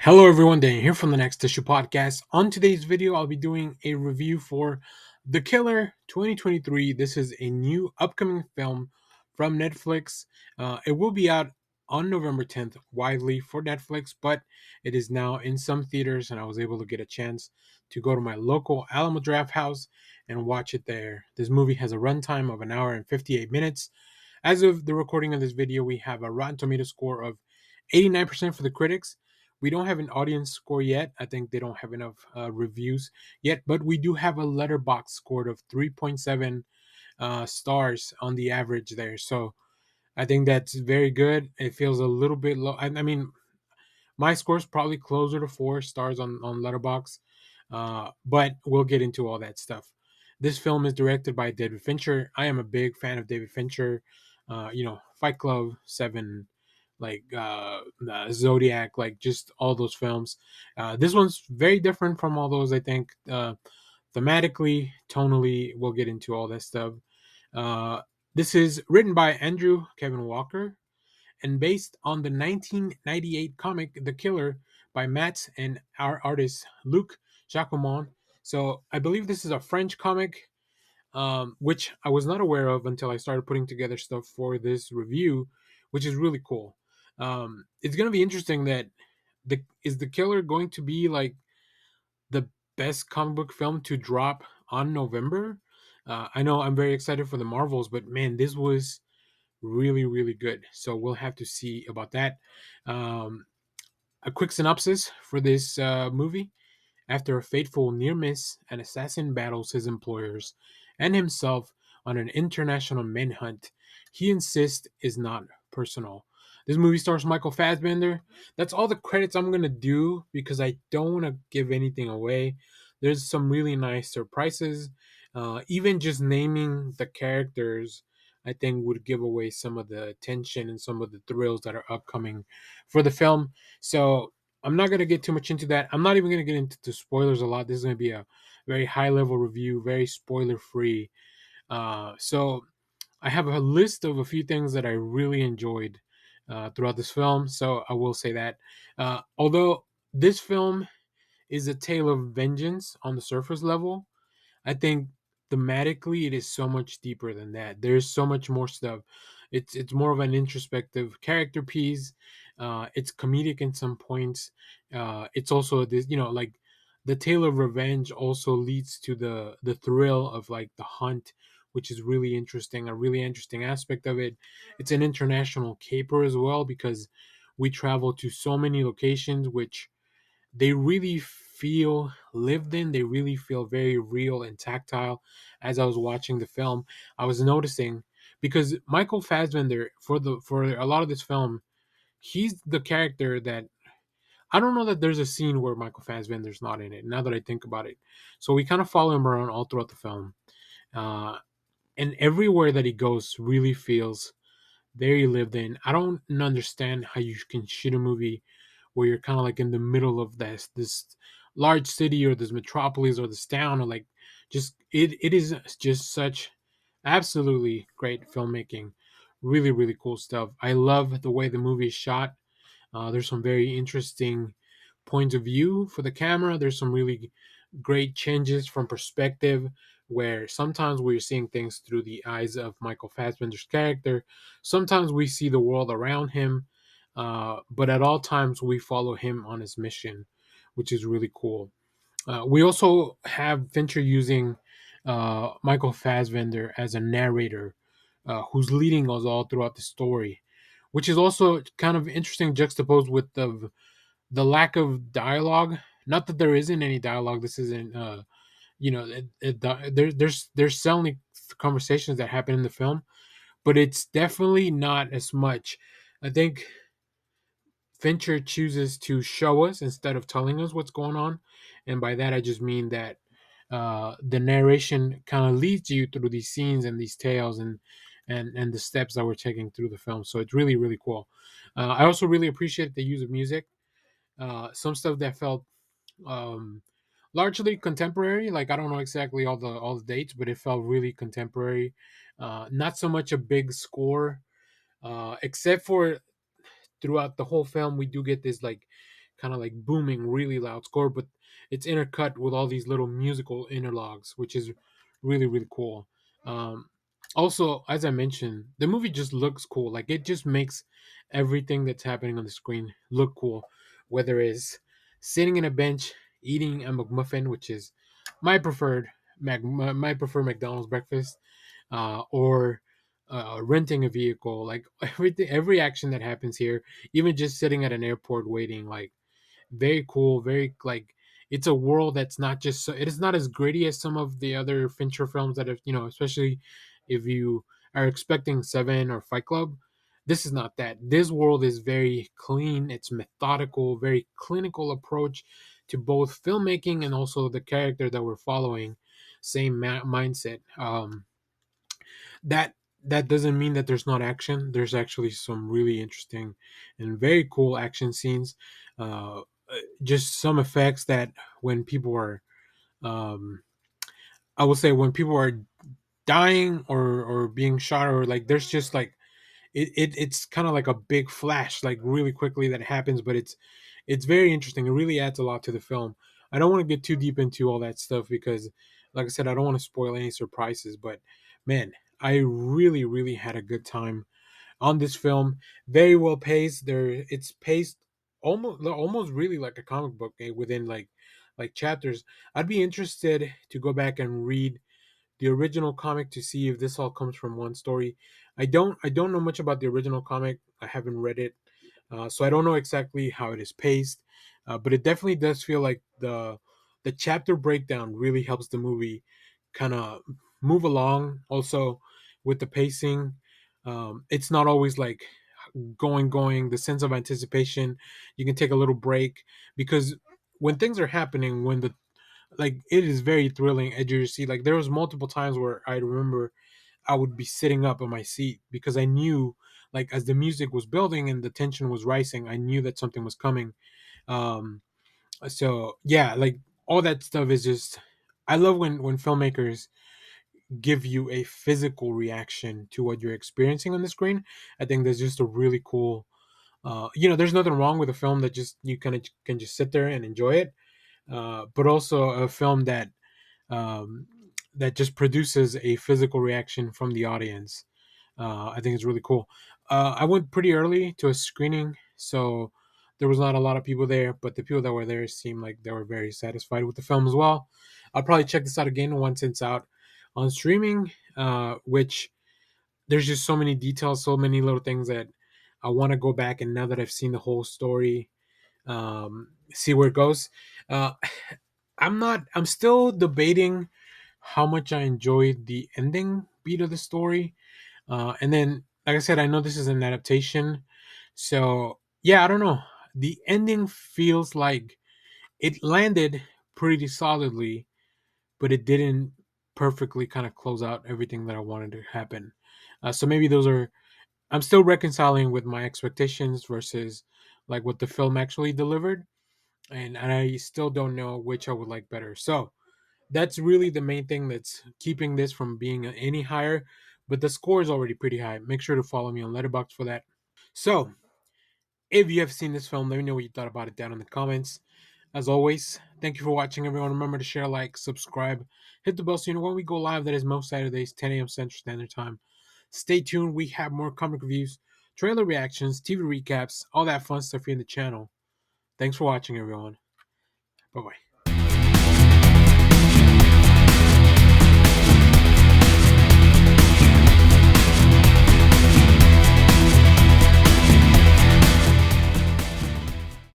Hello everyone, Dan here from the Next Issue Podcast. On today's video, I'll be doing a review for The Killer 2023. This is a new upcoming film from Netflix. It will be out on November 10th widely for Netflix, but it is now in some theaters, and I was able to get a chance to go to my local Alamo Draft House and watch it there. This movie has a runtime of an hour and 58 minutes. As of the recording of this video, we have a Rotten Tomato score of 89% for the critics. We don't have an audience score yet. I think they don't have enough reviews yet, but we do have a letterbox score of 3.7 stars on the average there. So I think that's very good. It feels a little bit low. I mean, my score is probably closer to 4 stars on Letterbox, but we'll get into all that stuff. This film is directed by David Fincher. I am a big fan of David Fincher. Fight Club, Seven, Zodiac, like just all those films. This one's very different from all those. I think thematically, tonally, we'll get into all that stuff. Uh, this is written by Andrew Kevin Walker and based on the 1998 comic The Killer by Matt and our artist Luc Jacquemont. So I believe this is a French comic, which I was not aware of until I started putting together stuff for this review, which is really cool. It's going to be interesting that the Killer going to be like the best comic book film to drop on November? I know I'm very excited for the Marvels, but man, this was really really good, so we'll have to see about that. um, a quick synopsis for this movie: after a fateful near miss, an assassin battles his employers and himself on an international manhunt he insists is not personal. This movie stars Michael Fassbender. That's all the credits I'm going to do because I don't want to give anything away. There's some really nice surprises. Even just naming the characters, I think, would give away some of the tension and some of the thrills that are upcoming for the film. So I'm not going to get too much into that. I'm not even going to get into the spoilers a lot. This is going to be a very high level review, very spoiler free. So I have a list of a few things that I really enjoyed throughout this film. So I will say that. Although this film is a tale of vengeance on the surface level, I think thematically it is so much deeper than that. There's so much more stuff. It's more of an introspective character piece. It's comedic in some points. It's also this, like the tale of revenge also leads to the thrill of like the hunt, which is really interesting. A really interesting aspect of it. It's an international caper as well because we travel to so many locations, which they really feel lived in. They really feel very real and tactile. As I was watching the film, I was noticing because Michael Fassbender for a lot of this film, he's the character that I don't know that there's a scene where Michael Fassbender's not in it. Now that I think about it, so we kind of follow him around all throughout the film, uh, and everywhere that he goes really feels very lived in. I don't understand how you can shoot a movie where you're kind of like in the middle of this large city or this metropolis or this town, or like just it is just such absolutely great filmmaking. Really really cool stuff. I love the way the movie is shot. There's some very interesting points of view for the camera. There's some really great changes from perspective where sometimes we're seeing things through the eyes of Michael Fassbender's character. Sometimes we see the world around him, but at all times we follow him on his mission, which is really cool. We also have Fincher using Michael Fassbender as a narrator who's leading us all throughout the story, which is also kind of interesting juxtaposed with the lack of dialogue. Not that there isn't any dialogue. This isn't there's certainly conversations that happen in the film, but it's definitely not as much. I think Fincher chooses to show us instead of telling us what's going on, and by that I just mean that the narration kind of leads you through these scenes and these tales and the steps that we're taking through the film. So it's really really cool. I also really appreciate the use of music. Some stuff that felt um, largely contemporary. Like I don't know exactly all the dates, but it felt really contemporary. Not so much a big score, except for throughout the whole film we do get this like kind of like booming, really loud score, but it's intercut with all these little musical interlogs, which is really really cool. Um, Also, as I mentioned, the movie just looks cool. Like it just makes everything that's happening on the screen look cool. Whether it's sitting in a bench eating a McMuffin, which is my preferred my preferred McDonald's breakfast, or renting a vehicle. Like everything, every action that happens here, even just sitting at an airport waiting, like very cool, very like it's a world that's not just so it is not as gritty as some of the other Fincher films that have, especially if you are expecting Seven or Fight Club. This is not that. This world is very clean, it's methodical, very clinical approach to both filmmaking and also the character that we're following. Same mindset. That doesn't mean that there's not action. There's actually some really interesting and very cool action scenes. Uh, just some effects that when people are, um, I would say when people are dying or being shot, or like there's just like it's kind of like a big flash, like really quickly that happens, but it's very interesting. It really adds a lot to the film. I don't want to get too deep into all that stuff because, like I said, I don't want to spoil any surprises. But man, I really really had a good time on this film. Very well paced. It's paced almost really like a comic book, within like chapters. I'd be interested to go back and read the original comic to see if this all comes from one story. I don't know much about the original comic. I haven't read it, so I don't know exactly how it is paced. But it definitely does feel like the chapter breakdown really helps the movie kind of move along. Also, with the pacing, it's not always like going. The sense of anticipation, you can take a little break because when things are happening, when the like it is very thrilling edge of your seat. Like there was multiple times where I remember I would be sitting up on my seat because I knew, like, as the music was building and the tension was rising, I knew that something was coming. um so yeah, like all that stuff is just, I love when filmmakers give you a physical reaction to what you're experiencing on the screen. I think that's just a really cool, there's nothing wrong with a film that just you kind of can just sit there and enjoy it, but also a film um, that just produces a physical reaction from the audience. I think it's really cool. I went pretty early to a screening, so there was not a lot of people there, but the people that were there seemed like they were very satisfied with the film as well. I'll probably check this out again once it's out on streaming, which there's just so many details, so many little things that I want to go back, and now that I've seen the whole story, see where it goes. Uh, I'm still debating how much I enjoyed the ending beat of the story. And then, like I said, I know this is an adaptation. So, yeah, I don't know. The ending feels like it landed pretty solidly, but it didn't perfectly kind of close out everything that I wanted to happen. So maybe I'm still reconciling with my expectations versus like what the film actually delivered. And I still don't know which I would like better. So, that's really the main thing that's keeping this from being any higher. But the score is already pretty high. Make sure to follow me on Letterboxd for that. So, if you have seen this film, let me know what you thought about it down in the comments. As always, thank you for watching, everyone. Remember to share, like, subscribe, hit the bell so you know when we go live. That is most Saturdays, 10 a.m. Central Standard Time. Stay tuned. We have more comic reviews, trailer reactions, TV recaps, all that fun stuff here in the channel. Thanks for watching, everyone. Bye bye.